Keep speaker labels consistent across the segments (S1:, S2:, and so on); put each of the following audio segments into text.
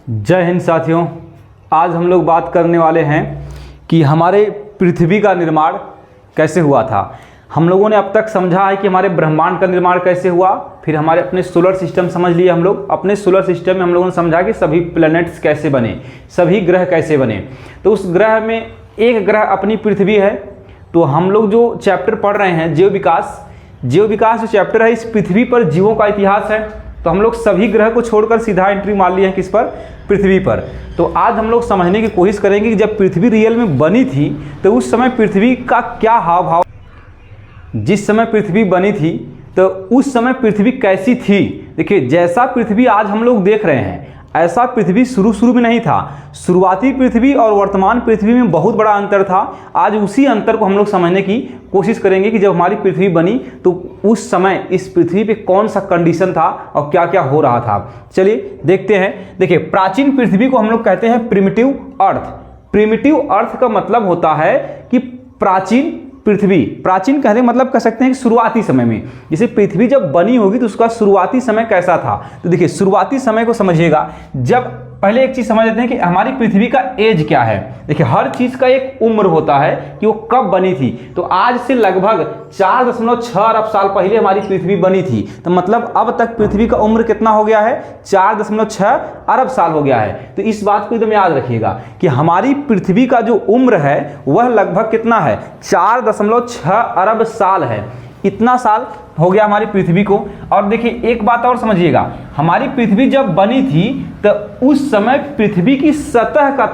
S1: जय हिंद साथियों। आज हम लोग बात करने वाले हैं कि हमारे पृथ्वी का निर्माण कैसे हुआ था। हम लोगों ने अब तक समझा है कि हमारे ब्रह्मांड का निर्माण कैसे हुआ, फिर हमारे अपने सोलर सिस्टम समझ लिए हम लोग। अपने सोलर सिस्टम में हम लोगों ने समझा कि सभी प्लैनेट्स कैसे बने, सभी ग्रह कैसे बने। तो उस ग्रह में एक ग्रह अपनी पृथ्वी है। तो हम लोग जो चैप्टर पढ़ रहे हैं जीव विकास जो चैप्टर है, इस पृथ्वी पर जीवों का इतिहास है। तो हम लोग सभी ग्रह को छोड़कर सीधा एंट्री मार लिए हैं किस पर, पृथ्वी पर। तो आज हम लोग समझने की कोशिश करेंगे कि जब पृथ्वी रियल में बनी थी तो उस समय पृथ्वी का क्या हाव भाव, जिस समय पृथ्वी बनी थी तो उस समय पृथ्वी कैसी थी। देखिए, जैसा पृथ्वी आज हम लोग देख रहे हैं ऐसा पृथ्वी शुरू में नहीं था। शुरुआती पृथ्वी और वर्तमान पृथ्वी में बहुत बड़ा अंतर था। आज उसी अंतर को हम लोग समझने की कोशिश करेंगे कि जब हमारी पृथ्वी बनी तो उस समय इस पृथ्वी पे कौन सा कंडीशन था और क्या क्या हो रहा था। चलिए देखते हैं। देखिए, प्राचीन पृथ्वी को हम लोग कहते हैं प्रिमिटिव अर्थ। प्रिमिटिव अर्थ का मतलब होता है कि प्राचीन पृथ्वी। प्राचीन कहने मतलब कह सकते हैं कि शुरुआती समय में, जैसे पृथ्वी जब बनी होगी तो उसका शुरुआती समय कैसा था। तो देखिए, शुरुआती समय को समझिएगा। जब पहले एक चीज समझ लेते हैं कि हमारी पृथ्वी का एज क्या है। देखिए, हर चीज का एक उम्र होता है कि वो कब बनी थी। तो आज से लगभग 4.6 अरब साल पहले हमारी पृथ्वी बनी थी। तो मतलब अब तक पृथ्वी का उम्र कितना हो गया है, 4.6 अरब साल हो गया है। तो इस बात को एकदम याद रखिएगा कि हमारी पृथ्वी का जो उम्र है वह लगभग कितना है, 4.6 अरब साल है। इतना साल हो गया हमारी पृथ्वी को। और देखिए, एक बात और समझिएगा, हमारी पृथ्वी जब बनी थी तो उस समय पृथ्वी की सतह का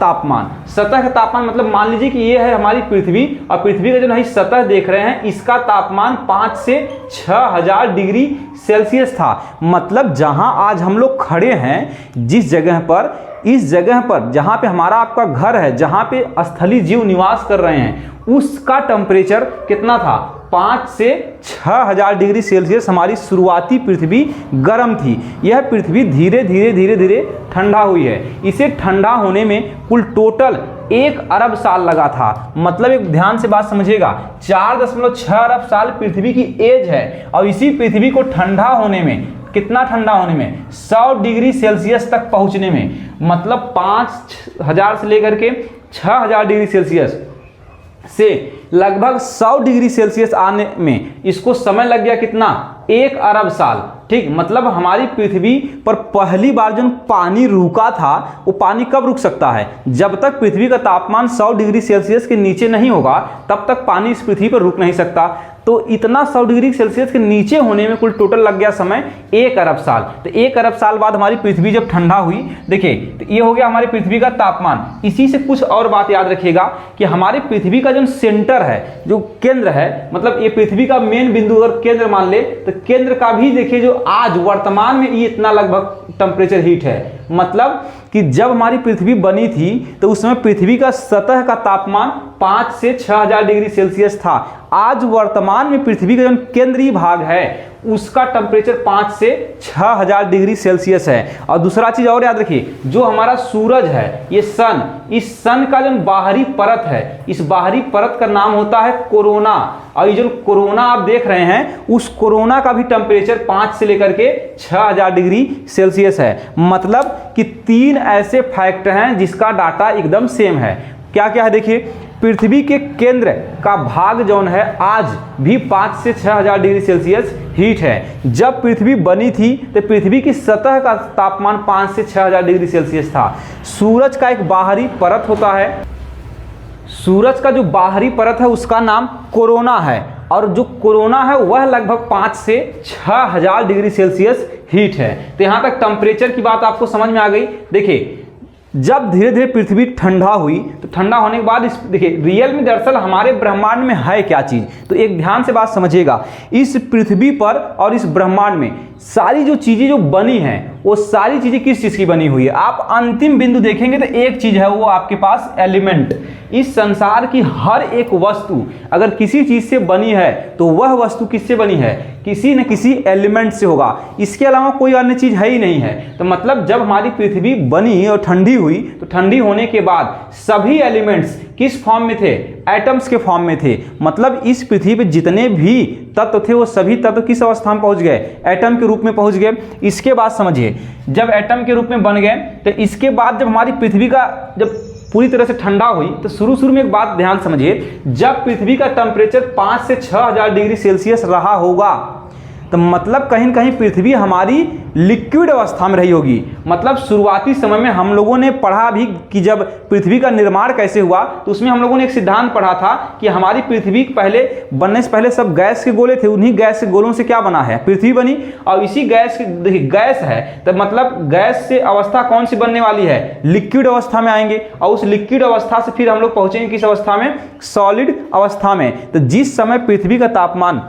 S1: तापमान मतलब मान लीजिए कि ये है हमारी पृथ्वी और पृथ्वी का जो नहीं सतह देख रहे हैं इसका तापमान 5 से 6,000 डिग्री सेल्सियस था। मतलब जहां आज हम लोग खड़े हैं जिस जगह पर, इस जगह पर जहां पे हमारा आपका घर है, जहां पे स्थलीय जीव निवास कर रहे हैं, उसका टेम्परेचर कितना था, 5 से 6,000 डिग्री सेल्सियस हमारी शुरुआती पृथ्वी गर्म थी। यह पृथ्वी धीरे धीरे ठंडा हुई है। इसे ठंडा होने में कुल टोटल 1 अरब साल लगा था। मतलब एक ध्यान से बात समझिएगा, 4.6 अरब साल पृथ्वी की एज है और इसी पृथ्वी को ठंडा होने में, कितना ठंडा होने में, 100 डिग्री सेल्सियस तक पहुंचने में, मतलब 5,000 से लेकर के 6,000 डिग्री सेल्सियस से लगभग 100 डिग्री सेल्सियस आने में इसको समय लग गया कितना, 1 अरब साल। ठीक, मतलब हमारी पृथ्वी पर पहली बार जो पानी रुका था वो पानी कब रुक सकता है, जब तक पृथ्वी का तापमान 100 डिग्री सेल्सियस के नीचे नहीं होगा तब तक पानी इस पृथ्वी पर रुक नहीं सकता। तो इतना 100 डिग्री सेल्सियस के नीचे होने में कुल टोटल लग गया समय 1 अरब साल। तो 1 अरब साल बाद हमारी पृथ्वी जब ठंडा हुई, देखिए तो ये हो गया हमारी पृथ्वी का तापमान। इसी से कुछ और बात याद रखिएगा कि हमारी पृथ्वी का जो सेंटर है, जो केंद्र है, मतलब ये पृथ्वी का मेन बिंदु अगर केंद्र मान ले तो केंद्र का भी देखिए जो आज वर्तमान में ये इतना लगभग टेम्परेचर हीट है। मतलब कि जब हमारी पृथ्वी बनी थी तो उस समय पृथ्वी का सतह का तापमान 5 से 6,000 डिग्री सेल्सियस था। आज वर्तमान में पृथ्वी का जो केंद्रीय भाग है उसका टेम्परेचर 5 से 6,000 डिग्री सेल्सियस है। और दूसरा चीज और याद रखिए, जो हमारा सूरज है, ये सन, इस सन का जो बाहरी परत है, इस बाहरी परत का नाम होता है कोरोना। और ये जो कोरोना आप देख रहे हैं उस कोरोना का भी टेम्परेचर 5 से लेकर के 6,000 डिग्री सेल्सियस है। मतलब कि 3 ऐसे फैक्ट हैं जिसका डाटा एकदम सेम है। क्या क्या है देखिए, पृथ्वी के केंद्र का भाग जौन है आज भी 5 से 6,000 डिग्री सेल्सियस हीट है। जब पृथ्वी बनी थी तो पृथ्वी की सतह का तापमान 5 से 6,000 डिग्री सेल्सियस था। सूरज का एक बाहरी परत होता है, सूरज का जो बाहरी परत है उसका नाम कोरोना है और जो कोरोना है वह लगभग 5 से 6,000 डिग्री सेल्सियस हीट है। तो यहाँ तक टेम्परेचर की बात आपको समझ में आ गई। देखिए, जब धीरे धीरे पृथ्वी ठंडा हुई तो ठंडा होने के बाद देखिए रियल में दरअसल हमारे ब्रह्मांड में है क्या चीज, तो एक ध्यान से बात समझिएगा। इस पृथ्वी पर और इस ब्रह्मांड में सारी जो चीजें जो बनी हैं वो सारी चीजें किस चीज की बनी हुई है। आप अंतिम बिंदु देखेंगे तो एक चीज है, वो आपके पास एलिमेंट। इस संसार की हर एक वस्तु अगर किसी चीज से बनी है तो वह वस्तु किससे बनी है, किसी न किसी एलिमेंट से होगा। इसके अलावा कोई अन्य चीज है ही नहीं है। तो मतलब जब हमारी पृथ्वी बनी और ठंडी हुई तो ठंडी होने के बाद सभी एलिमेंट्स किस फॉर्म में थे, एटम्स के फॉर्म में थे। मतलब इस पृथ्वी पे जितने भी तत्व थे वो सभी तत्व किस अवस्था में पहुंच गए, एटम के रूप में पहुंच गए। इसके बाद समझिए, जब एटम के रूप में बन गए तो इसके बाद जब हमारी पृथ्वी का जब पूरी तरह से ठंडा हुई तो शुरू में एक बात ध्यान समझिए, जब पृथ्वी का टेम्परेचर 5 से 6000 डिग्री सेल्सियस रहा होगा तो मतलब कहीं न कहीं पृथ्वी हमारी लिक्विड अवस्था में रही होगी। मतलब शुरुआती समय में हम लोगों ने पढ़ा भी कि जब पृथ्वी का निर्माण कैसे हुआ तो उसमें हम लोगों ने एक सिद्धांत पढ़ा था कि हमारी पृथ्वी पहले बनने से पहले सब गैस के गोले थे, उन्हीं गैस के गोलों से क्या बना है, पृथ्वी बनी। और इसी गैस देखिए गैस है तो मतलब गैस से अवस्था कौन सी बनने वाली है, लिक्विड अवस्था में आएंगे। और उस लिक्विड अवस्था से फिर हम लोग पहुंचेंगे किस अवस्था में, सॉलिड अवस्था में। तो जिस समय पृथ्वी का तापमान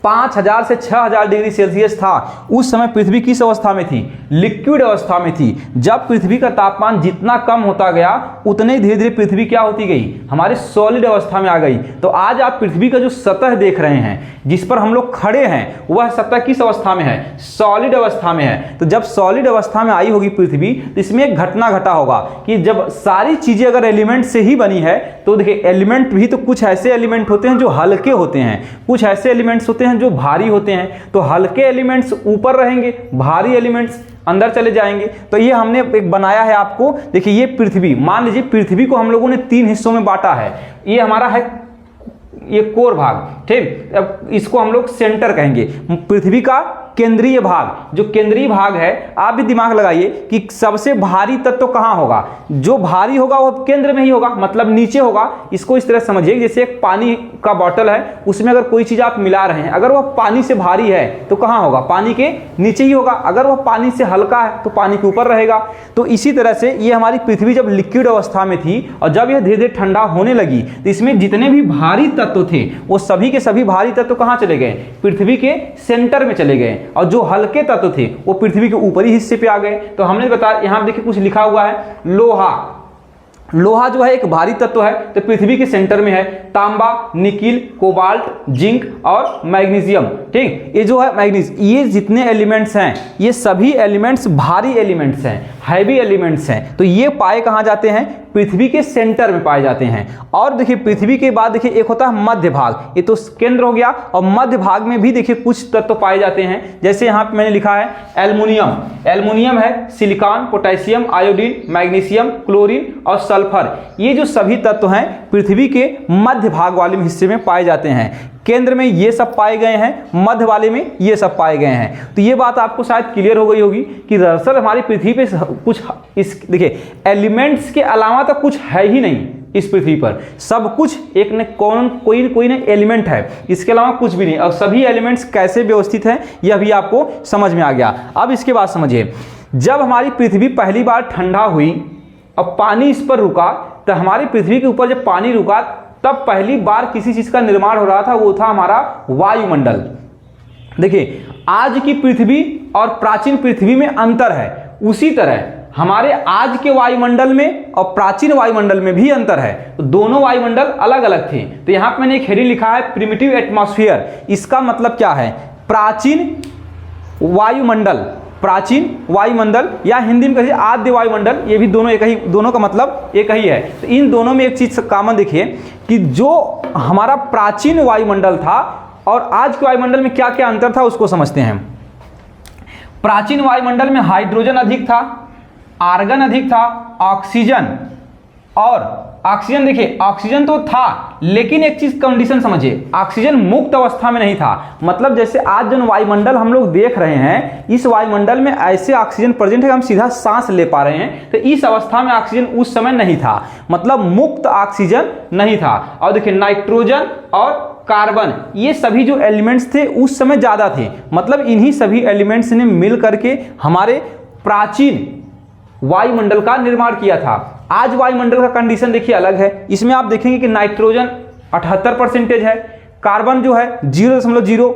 S1: 5000 से 6000 डिग्री सेल्सियस था उस समय पृथ्वी किस अवस्था में थी, लिक्विड अवस्था में थी। जब पृथ्वी का तापमान जितना कम होता गया उतने ही धीरे धीरे पृथ्वी क्या होती गई, हमारी सॉलिड अवस्था में आ गई। तो आज आप पृथ्वी का जो सतह देख रहे हैं जिस पर हम लोग खड़े हैं वह सतह किस अवस्था में है, सॉलिड अवस्था में है। तो जब सॉलिड अवस्था में आई होगी पृथ्वी तो इसमें एक घटना घटा होगा कि जब सारी चीजें अगर एलिमेंट से ही बनी है तो देखिए एलिमेंट भी तो कुछ ऐसे एलिमेंट होते हैं जो हल्के होते हैं, कुछ ऐसे एलिमेंट्स होते हैं जो भारी होते हैं। तो हल्के एलिमेंट्स ऊपर रहेंगे, भारी एलिमेंट्स अंदर चले जाएंगे। तो ये हमने एक बनाया है आपको, देखिए ये पृथ्वी, मान लीजिए पृथ्वी को हम लोगों ने 3 हिस्सों में बांटा है। ये हमारा है ये कोर भाग, ठीक। अब इसको हम लोग सेंटर कहेंगे। पृथ्वी का केंद्रीय भाग, जो केंद्रीय भाग है, आप भी दिमाग लगाइए कि सबसे भारी तत्व कहां होगा, जो भारी होगा वो केंद्र में ही होगा, मतलब नीचे होगा। इसको इस तरह समझिए जैसे एक पानी का बॉटल है, उसमें अगर कोई चीज आप मिला रहे हैं, अगर वह पानी से भारी है तो कहां होगा, पानी के नीचे ही होगा। अगर वह पानी से हल्का है तो पानी के ऊपर रहेगा। तो इसी तरह से ये हमारी पृथ्वी जब लिक्विड अवस्था में थी और जब यह धीरे धीरे ठंडा होने लगी तो इसमें जितने भी भारी तत्व थे वो सभी के सभी भारी तत्व कहां चले गए, पृथ्वी के सेंटर में चले गए। और जो हल्के तत्व थे वो पृथ्वी के ऊपरी हिस्से पे आ गए। तो हमने बताया, यहां देखिए कुछ लिखा हुआ है, लोहा। लोहा जो है एक भारी तत्व है तो पृथ्वी के सेंटर में है। तांबा, निकिल, कोबाल्ट, जिंक और मैग्नीशियम, ठीक। ये जो है मैग्नीज, ये जितने एलिमेंट्स हैं ये सभी एलिमेंट्स भारी एलिमेंट्स हैं, हैवी एलिमेंट्स हैं। तो ये पाए कहां जाते हैं, पृथ्वी के सेंटर में पाए जाते हैं। और देखिए पृथ्वी के बाद देखिए एक होता है मध्य भाग, ये तो केंद्र हो गया। और मध्य भाग में भी देखिए कुछ तत्व पाए जाते हैं, जैसे यहां पे मैंने लिखा है एल्युमिनियम। एल्युमिनियम है, silicon, potassium, iodine, magnesium, chlorine और सल्फर। ये जो सभी तत्व हैं पृथ्वी के मध्य भाग वाले हिस्से में पाए जाते हैं। केंद्र में ये सब पाए गए हैं, मध्य वाले में ये सब पाए गए हैं। तो ये बात आपको शायद क्लियर हो गई होगी कि दरअसल हमारी पृथ्वी पे कुछ इस देखिए एलिमेंट्स के अलावा तो कुछ है ही नहीं इस पृथ्वी पर। सब कुछ एक न कोई न एलिमेंट है, इसके अलावा कुछ भी नहीं। और सभी एलिमेंट्स कैसे व्यवस्थित हैं यह भी आपको समझ में आ गया। अब इसके बाद समझिए, जब हमारी पृथ्वी पहली बार ठंडा हुई और पानी इस पर रुका तो हमारी पृथ्वी के ऊपर जब पानी रुका तब पहली बार किसी चीज का निर्माण हो रहा था, वो था हमारा वायुमंडल। देखिए आज की पृथ्वी और प्राचीन पृथ्वी में अंतर है, उसी तरह हमारे आज के वायुमंडल में और प्राचीन वायुमंडल में भी अंतर है। तो दोनों वायुमंडल अलग अलग थे। तो यहां पर मैंने एक हेडिंग लिखा है प्रिमिटिव एटमॉस्फेयर। इसका मतलब क्या है, प्राचीन वायुमंडल, प्राचीन वायुमंडल या हिंदी में कहिए आद्य वायुमंडल, ये भी दोनों एक ही, दोनों का मतलब एक ही है। तो इन दोनों में एक चीज कॉमन देखिए कि जो हमारा प्राचीन वायुमंडल था और आज के वायुमंडल में क्या क्या अंतर था उसको समझते हैं। प्राचीन वायुमंडल में हाइड्रोजन अधिक था, आर्गन अधिक था, ऑक्सीजन, और ऑक्सीजन देखिए ऑक्सीजन तो था लेकिन एक चीज कंडीशन समझिए, ऑक्सीजन मुक्त अवस्था में नहीं था। मतलब जैसे आज जो वायुमंडल हम लोग देख रहे हैं, इस वायुमंडल में ऐसे ऑक्सीजन प्रेजेंट है कि हम सीधा सांस ले पा रहे हैं। तो इस अवस्था में ऑक्सीजन उस समय नहीं था, मतलब मुक्त ऑक्सीजन नहीं था। और देखिए नाइट्रोजन और कार्बन, ये सभी जो एलिमेंट्स थे उस समय ज्यादा थे। मतलब इन्हीं सभी एलिमेंट्स ने मिल करके हमारे प्राचीन वायुमंडल का निर्माण किया था। आज वायुमंडल का कंडीशन देखिए अलग है। इसमें आप देखेंगे कि नाइट्रोजन 78% है, कार्बन जो है 0.0 जो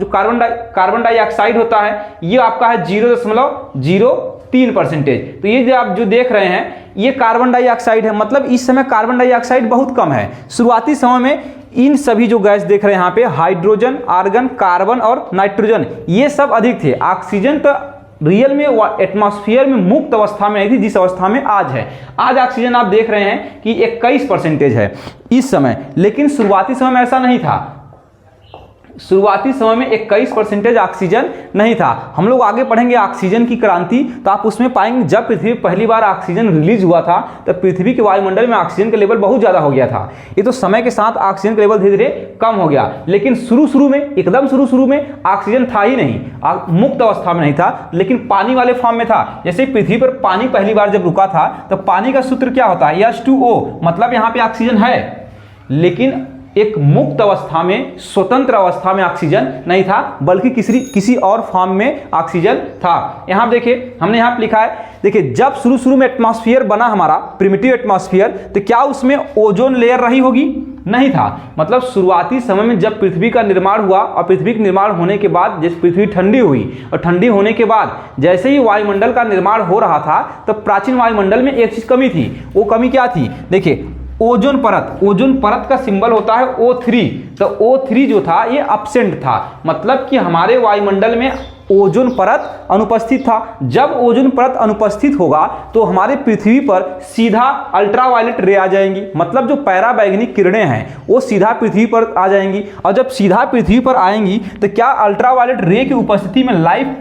S1: कार्बन डाइऑक्साइड होता है ये आपका है 0.03%। तो ये जो आप जो देख रहे हैं ये कार्बन डाइऑक्साइड है। मतलब इस समय कार्बन डाइऑक्साइड बहुत कम है। शुरुआती समय में इन सभी जो गैस देख रहे हैं यहाँ पे हाइड्रोजन, आर्गन, कार्बन और नाइट्रोजन ये सब अधिक थे। ऑक्सीजन तो रियल में एटमॉस्फेयर में मुक्त अवस्था में नहीं थी जिस अवस्था में आज है। आज ऑक्सीजन आप देख रहे हैं कि 21% है इस समय, लेकिन शुरुआती समय में ऐसा नहीं था। शुरुआती समय में 21% ऑक्सीजन नहीं था। हम लोग आगे पढ़ेंगे ऑक्सीजन की क्रांति, तो आप उसमें पाएंगे जब पृथ्वी पहली बार ऑक्सीजन रिलीज हुआ था तब पृथ्वी के वायुमंडल में ऑक्सीजन का लेवल बहुत ज़्यादा हो गया था। ये तो समय के साथ ऑक्सीजन का लेवल धीरे धीरे कम हो गया, लेकिन शुरू में एकदम शुरू में ऑक्सीजन था ही नहीं, मुक्त अवस्था में नहीं था, लेकिन पानी वाले फॉर्म में था। जैसे पृथ्वी पर पानी पहली बार जब रुका था तो पानी का सूत्र क्या होता है, H2O, मतलब यहाँ पे ऑक्सीजन है, लेकिन एक मुक्त अवस्था में, स्वतंत्र अवस्था में ऑक्सीजन नहीं था, बल्कि किसी और फॉर्म में ऑक्सीजन था। यहां देखिए, हमने यहां लिखा है, देखिए जब शुरू में एटमॉस्फेयर बना हमारा प्रिमिटिव एटमॉस्फेयर, तो क्या उसमें ओजोन लेयर रही होगी? नहीं था। मतलब शुरुआती समय में जब पृथ्वी का निर्माण हुआ और पृथ्वी के निर्माण होने के बाद जैसे पृथ्वी ठंडी हुई और ठंडी होने के बाद जैसे ही वायुमंडल का निर्माण हो रहा था तो प्राचीन वायुमंडल में एक चीज कमी थी। वो कमी क्या थी? देखिए ओजोन परत, ओजोन परत का सिंबल होता है O3, तो O3 जो था ये एब्सेंट था, मतलब कि हमारे वायुमंडल में ओजोन परत अनुपस्थित था। जब ओजोन परत अनुपस्थित होगा तो हमारे पृथ्वी पर सीधा अल्ट्रावायलेट रे आ जाएंगी, मतलब जो पैराबैंगनी किरणें हैं वो सीधा पृथ्वी पर आ जाएंगी, और जब सीधा पृथ्वी पर आएंगी तो क्या अल्ट्रावायलेट रे की उपस्थिति में लाइफ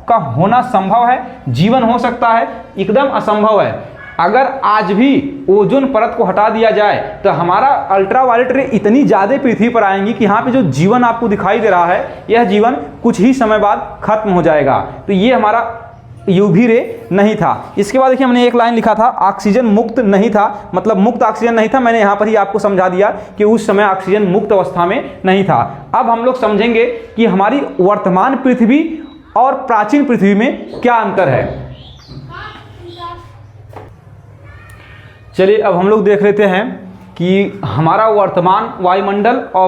S1: का होना संभव है? जीवन हो सकता है? एकदम असंभव है। अगर आज भी ओजोन परत को हटा दिया जाए तो हमारा अल्ट्रावायलेट रे इतनी ज़्यादा पृथ्वी पर आएंगी कि यहाँ पे जो जीवन आपको दिखाई दे रहा है यह जीवन कुछ ही समय बाद खत्म हो जाएगा। तो ये हमारा यूवी रे नहीं था। इसके बाद देखिए हमने एक लाइन लिखा था, ऑक्सीजन मुक्त नहीं था, मतलब मुक्त ऑक्सीजन नहीं था। मैंने यहाँ पर ही आपको समझा दिया कि उस समय ऑक्सीजन मुक्त अवस्था में नहीं था। अब हम लोग समझेंगे कि हमारी वर्तमान पृथ्वी और प्राचीन पृथ्वी में क्या अंतर है। चलिए अब हम लोग देख लेते हैं कि हमारा वर्तमान वायुमंडल और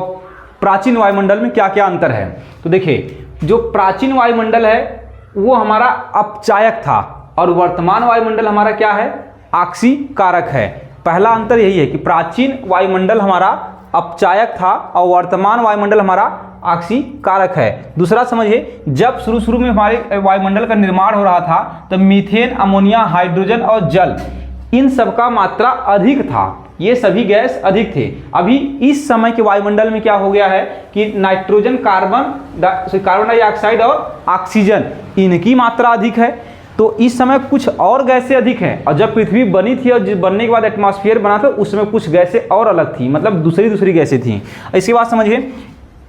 S1: प्राचीन वायुमंडल में क्या क्या अंतर है। तो देखिए जो प्राचीन वायुमंडल है वो हमारा अपचायक था और वर्तमान वायुमंडल हमारा क्या है? आक्सीकारक है। पहला अंतर यही है कि प्राचीन वायुमंडल हमारा अपचायक था और वर्तमान वायुमंडल हमारा आक्सीकारक है। दूसरा समझिए, जब शुरू में हमारे वायुमंडल का निर्माण हो रहा था तो मीथेन, अमोनिया, हाइड्रोजन और जल, इन सब का मात्रा अधिक था, ये सभी गैस अधिक थे। अभी इस समय के वायुमंडल में क्या हो गया है कि नाइट्रोजन, कार्बन डाइऑक्साइड और ऑक्सीजन, इनकी मात्रा अधिक है। तो इस समय कुछ और गैसें अधिक हैं, और जब पृथ्वी बनी थी और बनने के बाद एटमॉस्फेयर बना था उसमें कुछ गैसें और अलग थी, मतलब दूसरी गैसें थी। इसके बाद समझिए,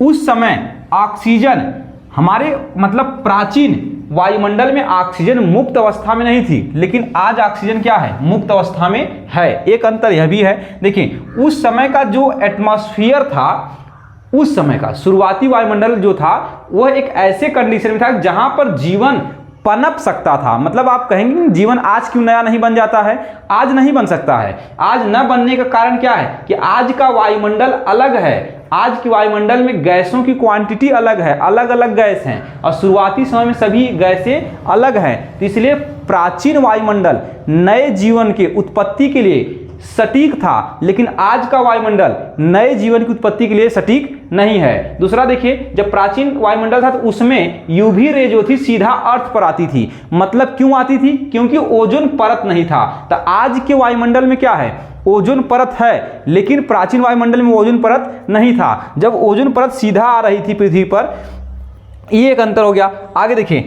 S1: उस समय ऑक्सीजन हमारे मतलब प्राचीन वायुमंडल में ऑक्सीजन मुक्त अवस्था में नहीं थी, लेकिन आज ऑक्सीजन क्या है? मुक्त अवस्था में है। एक अंतर यह भी है, देखिए उस समय का जो एटमॉस्फेयर था, उस समय का शुरुआती वायुमंडल जो था वह एक ऐसे कंडीशन में था जहां पर जीवन पनप सकता था। मतलब आप कहेंगे जीवन आज क्यों नया नहीं बन जाता है? आज नहीं बन सकता है। आज न बनने का कारण क्या है कि आज का वायुमंडल अलग है। आज के वायुमंडल में गैसों की क्वांटिटी अलग है, अलग अलग गैस हैं, और शुरुआती समय में सभी गैसें अलग हैं। तो इसलिए प्राचीन वायुमंडल नए जीवन के उत्पत्ति के लिए सटीक था, लेकिन आज का वायुमंडल नए जीवन की उत्पत्ति के लिए सटीक नहीं है। दूसरा देखिए, जब प्राचीन वायुमंडल था तो उसमें यूवी रे जो थी सीधा अर्थ पर आती थी। मतलब क्यों आती थी? क्योंकि ओजोन परत नहीं था। तो आज के वायुमंडल में क्या है? ओजोन परत है, लेकिन प्राचीन वायुमंडल में ओजोन परत नहीं था। जब ओजोन परत सीधा आ रही थी पृथ्वी पर, ये एक अंतर हो गया। आगे देखिए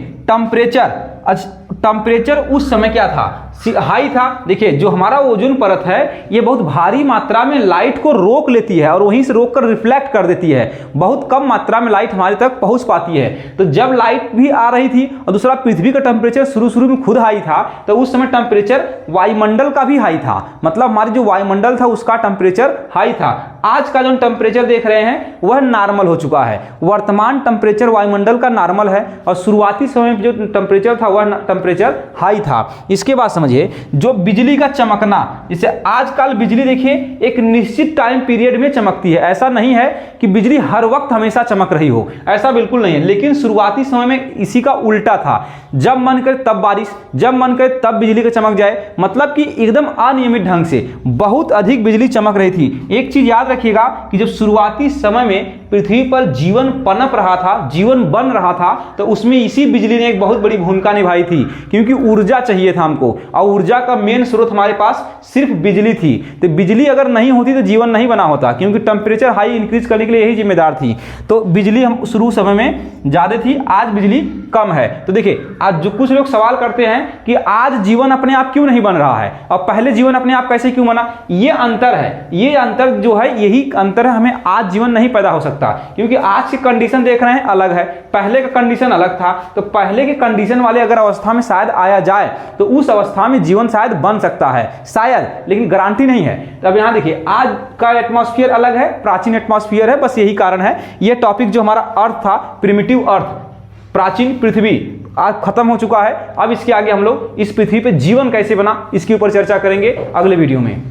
S1: टेम्परेचर उस समय क्या था? हाई था। देखिए जो हमारा ओजोन परत है ये बहुत भारी मात्रा में लाइट को रोक लेती है और वहीं से रोक कर रिफ्लेक्ट कर देती है। बहुत कम मात्रा में लाइट हमारे तक पहुंच पाती है। तो जब लाइट भी आ रही थी और दूसरा पृथ्वी का टेम्परेचर शुरू में खुद हाई था, तो उस समय टेम्परेचर वायुमंडल का भी हाई था। मतलब हमारी जो वायुमंडल था उसका टेम्परेचर हाई था। आज का जो टेम्परेचर देख रहे हैं वह नॉर्मल हो चुका है। वर्तमान टेम्परेचर वायुमंडल का नॉर्मल है और शुरुआती समय में जो टेम्परेचर था वह टेम्परेचर हाई था। इसके बाद समझिए, जो बिजली का चमकना, जैसे आजकल बिजली देखिए एक निश्चित टाइम पीरियड में चमकती है। ऐसा नहीं है कि बिजली हर वक्त हमेशा चमक रही हो, ऐसा बिल्कुल नहीं है। लेकिन शुरुआती समय में इसी का उल्टा था। जब मन करे तब बारिश, जब मन करे तब बिजली का चमक जाए, मतलब कि एकदम अनियमित ढंग से बहुत अधिक बिजली चमक रही थी। एक चीज याद रखिएगा कि जब शुरुआती समय में पृथ्वी पर जीवन पनप रहा था, जीवन बन रहा था, तो उसमें इसी बिजली ने एक बहुत बड़ी भूमिका निभाई थी, क्योंकि ऊर्जा चाहिए था हमको, और ऊर्जा का मेन स्रोत हमारे पास सिर्फ बिजली थी। तो बिजली अगर नहीं होती तो जीवन नहीं बना होता, क्योंकि टेम्परेचर हाई इंक्रीज करने के लिए यही जिम्मेदार थी। तो बिजली हम शुरू समय में ज़्यादा थी, आज बिजली कम है। तो देखिए, आज जो कुछ लोग सवाल करते हैं कि आज जीवन अपने आप क्यों नहीं बन रहा है और पहले जीवन अपने आप कैसे क्यों बना, ये अंतर है। ये अंतर जो है, यही अंतर है, हमें आज जीवन नहीं पैदा हो सकता, क्योंकि आज की कंडीशन देख रहे हैं अलग है, पहले का कंडीशन अलग था। तो पहले के कंडीशन वाले अगर अवस्था में शायद आया जाए तो उस अवस्था में जीवन शायद बन सकता है, शायद, लेकिन गारंटी नहीं है। तो अब यहां देखिए, आज का एटमॉस्फेयर अलग है, प्राचीन एटमॉस्फेयर है, बस यही कारण है। ये टॉपिक जो हमारा अर्थ था, प्रिमिटिव अर्थ, प्राचीन पृथ्वी, आज खत्म हो चुका है। अब इसके आगे हम लोग इस पृथ्वी पे जीवन कैसे बना, इसके ऊपर चर्चा करेंगे अगले वीडियो में।